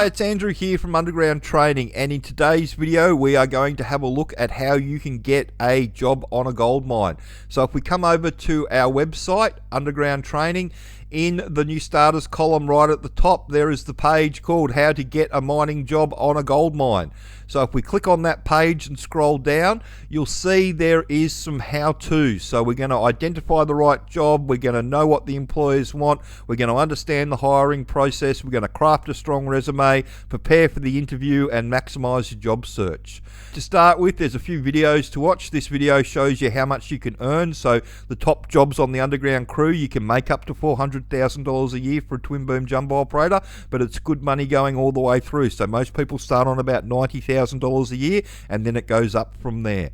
Hi, it's Andrew here from Underground Training, and in today's video we are going to have a look at how you can get a job on a gold mine. So if we come over to our website, Underground Training, in the new starters column right at the top there is the page called How to Get a Mining Job on a Gold Mine. So if we click on that page and scroll down, you'll see there is some how-tos. So we're going to identify the right job, we're going to know what the employers want, we're going to understand the hiring process, we're going to craft a strong resume, prepare for the interview, and maximize your job search. To start with, there's a few videos to watch. This video shows you how much you can earn. So the top jobs on the underground crew, you can make up to $400,000 a year for a twin boom jumbo operator, but it's good money going all the way through. So most people start on about $90,000 a year, and then it goes up from there.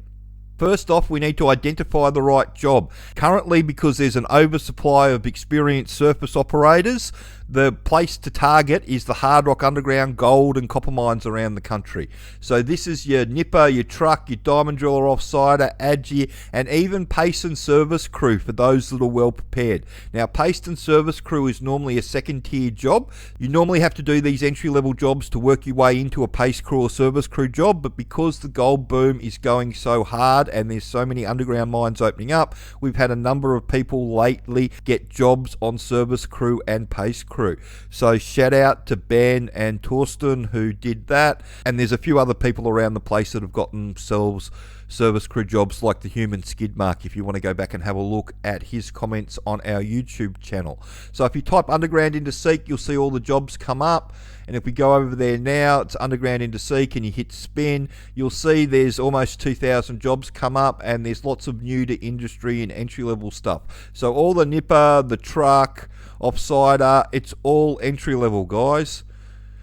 First off, we need to identify the right job. Currently, because there's an oversupply of experienced surface operators, the place to target is the hard rock underground gold and copper mines around the country. So this is your nipper, your truck, your diamond driller offsider, ADGI, and even pace and service crew for those that are well prepared. Now, pace and service crew is normally a second tier job. You normally have to do these entry level jobs to work your way into a pace crew or service crew job, but because the gold boom is going so hard and there's so many underground mines opening up, we've had a number of people lately get jobs on service crew and pace crew. So shout out to Ben and Torsten who did that, and there's a few other people around the place that have gotten themselves service crew jobs like the Human Skid Mark, if you want to go back and have a look at his comments on our YouTube channel. So if you type underground into Seek, you'll see all the jobs come up, and if we go over there now, it's underground into Seek and you hit spin, you'll see there's almost 2,000 jobs come up, and there's lots of new to industry and entry level stuff. So all the nipper, the truck, offsider, it's all entry level, guys.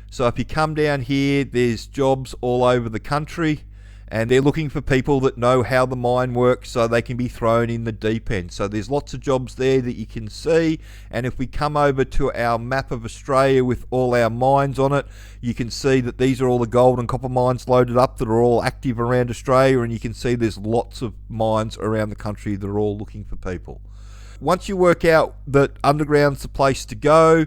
So if you come down here, there's jobs all over the country, and they're looking for people that know how the mine works so they can be thrown in the deep end. So there's lots of jobs there that you can see, and if we come over to our map of Australia with all our mines on it, you can see that these are all the gold and copper mines loaded up that are all active around Australia, and you can see there's lots of mines around the country that are all looking for people. Once you work out that underground's the place to go,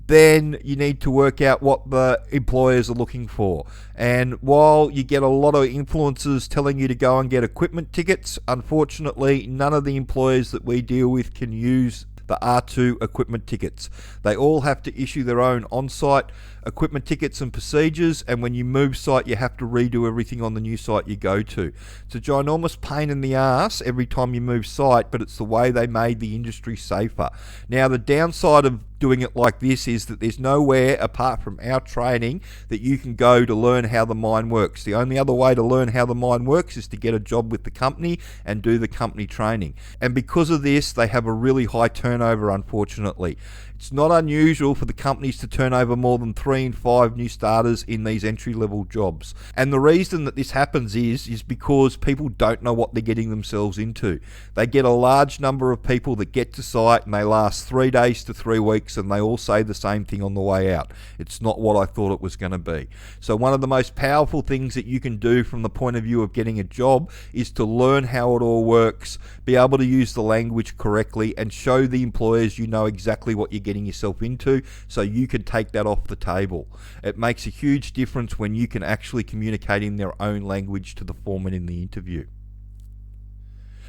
then you need to work out what the employers are looking for. And while you get a lot of influencers telling you to go and get equipment tickets, unfortunately none of the employers that we deal with can use the R2 equipment tickets. They all have to issue their own on-site equipment tickets and procedures, and when you move site you have to redo everything on the new site you go to. It's a ginormous pain in the ass every time you move site, but it's the way they made the industry safer. Now, the downside of doing it like this is that there's nowhere apart from our training that you can go to learn how the mine works. The only other way to learn how the mine works is to get a job with the company and do the company training. And because of this, they have a really high turnover, unfortunately. It's not unusual for the companies to turn over more than 3 and 5 new starters in these entry-level jobs. And the reason that this happens is because people don't know what they're getting themselves into. They get a large number of people that get to site and they last 3 days to 3 weeks, and they all say the same thing on the way out. It's not what I thought it was going to be. So one of the most powerful things that you can do from the point of view of getting a job is to learn how it all works, be able to use the language correctly, and show the employers you know exactly what you're getting yourself into, so you can take that off the table. It makes a huge difference when you can actually communicate in their own language to the foreman in the interview.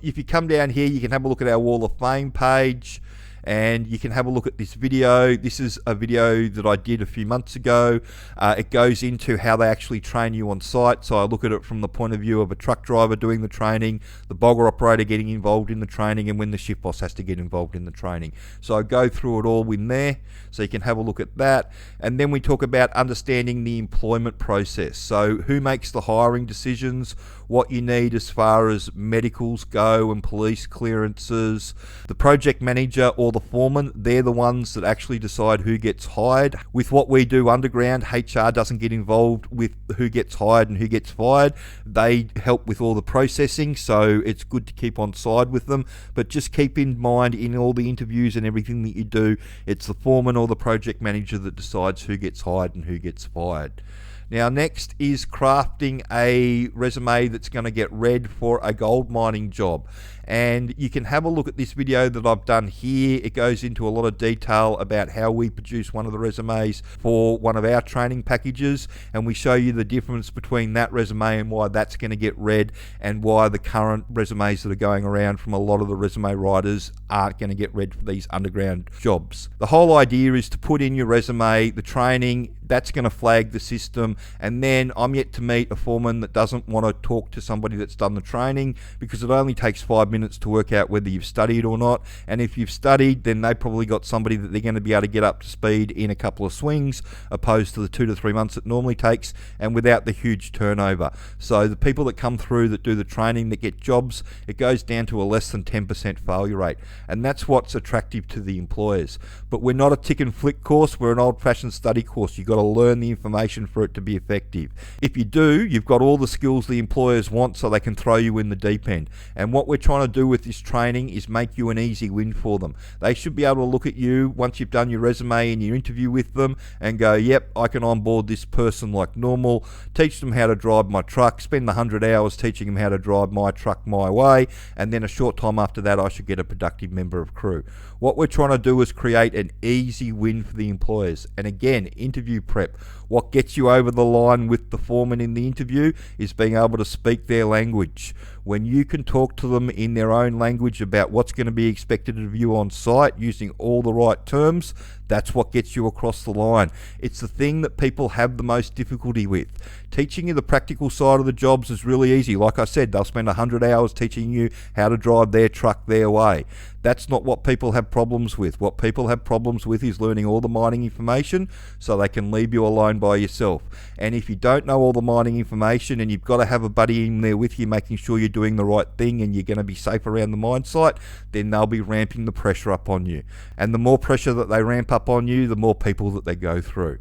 If you come down here, you can have a look at our Wall of Fame page, and you can have a look at this video. This is a video that I did a few months ago. It goes into how they actually train you on site. So I look at it from the point of view of a truck driver doing the training, the bogger operator getting involved in the training, and when the shift boss has to get involved in the training. So I go through it all in there, so you can have a look at that. And then we talk about understanding the employment process. So who makes the hiring decisions, what you need as far as medicals go and police clearances. The project manager or the foreman, they're the ones that actually decide who gets hired. With what we do underground, HR doesn't get involved with who gets hired and who gets fired. They help with all the processing, so it's good to keep on side with them. But just keep in mind, in all the interviews and everything that you do, it's the foreman or the project manager that decides who gets hired and who gets fired. Now, next is crafting a resume that's going to get read for a gold mining job. and you can have a look at this video that I've done here. It goes into a lot of detail about how we produce one of the resumes for one of our training packages, and we show you the difference between that resume and why that's going to get read, and why the current resumes that are going around from a lot of the resume writers aren't going to get read for these underground jobs. The whole idea is to put in your resume, the training, that's going to flag the system, and then I'm yet to meet a foreman that doesn't want to talk to somebody that's done the training, because it only takes 5 minutes to work out whether you've studied or not. And if you've studied, then they probably got somebody that they're going to be able to get up to speed in a couple of swings, opposed to the 2 to 3 months it normally takes, and without the huge turnover. So the people that come through that do the training that get jobs, it goes down to a less than 10% failure rate, and that's what's attractive to the employers. But we're not a tick and flick course, we're an old-fashioned study course. You've got to learn the information for it to be effective. If you do, you've got all the skills the employers want, so they can throw you in the deep end. And what we're trying to do with this training is make you an easy win for them. They should be able to look at you once you've done your resume and your interview with them and go, yep, I can onboard this person like normal, teach them how to drive my truck, spend the 100 hours teaching them how to drive my truck my way, and then a short time after that I should get a productive member of crew. What we're trying to do is create an easy win for the employers. And again, interview prep. What gets you over the line with the foreman in the interview is being able to speak their language. When you can talk to them in their own language about what's going to be expected of you on site using all the right terms, that's what gets you across the line. It's the thing that people have the most difficulty with. Teaching you the practical side of the jobs is really easy. Like I said, they'll spend 100 hours teaching you how to drive their truck their way. That's not what people have problems with. What people have problems with is learning all the mining information so they can leave you alone by yourself. And if you don't know all the mining information, and you've got to have a buddy in there with you making sure you're doing the right thing and you're going to be safe around the mine site, then they'll be ramping the pressure up on you. And the more pressure that they ramp up on you, the more people that they go through.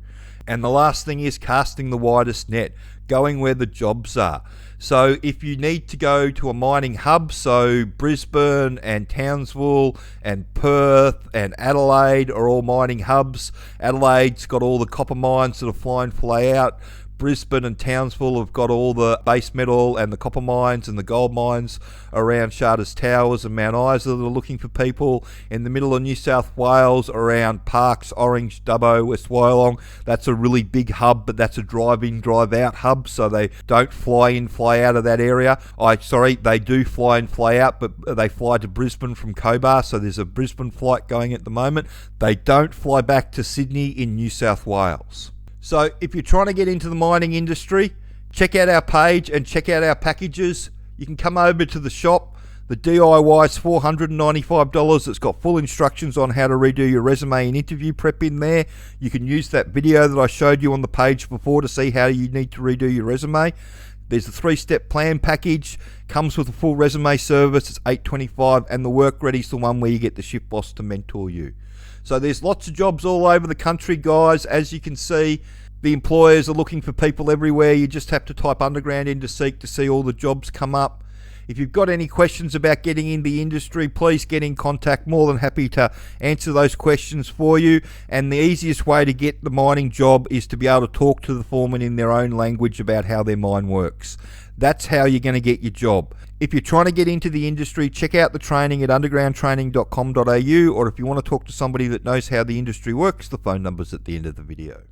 And the last thing is casting the widest net, going where the jobs are. So if you need to go to a mining hub, so Brisbane and Townsville and Perth and Adelaide are all mining hubs. Adelaide's got all the copper mines that are fly in, fly out. Brisbane and Townsville have got all the base metal and the copper mines and the gold mines around Charters Towers and Mount Isa that are looking for people. In the middle of New South Wales, around Parks, Orange, Dubbo, West Wyalong, that's a really big hub, but that's a drive-in, drive-out hub, so they don't fly in, fly out of that area. They do fly in, fly out, but they fly to Brisbane from Cobar, so there's a Brisbane flight going at the moment. They don't fly back to Sydney in New South Wales. So if you're trying to get into the mining industry, check out our page and check out our packages. You can come over to the shop. The DIY is $495. It's got full instructions on how to redo your resume and interview prep in there. You can use that video that I showed you on the page before to see how you need to redo your resume. There's a 3-step plan package, comes with a full resume service, it's $825, and the Work Ready's the one where you get the shift boss to mentor you. So there's lots of jobs all over the country, guys. As you can see, the employers are looking for people everywhere. You just have to type underground into Seek to see all the jobs come up. If you've got any questions about getting in the industry, please get in contact. More than happy to answer those questions for you. And the easiest way to get the mining job is to be able to talk to the foreman in their own language about how their mine works. That's how you're going to get your job. If you're trying to get into the industry, check out the training at undergroundtraining.com.au, or if you want to talk to somebody that knows how the industry works, the phone number's at the end of the video.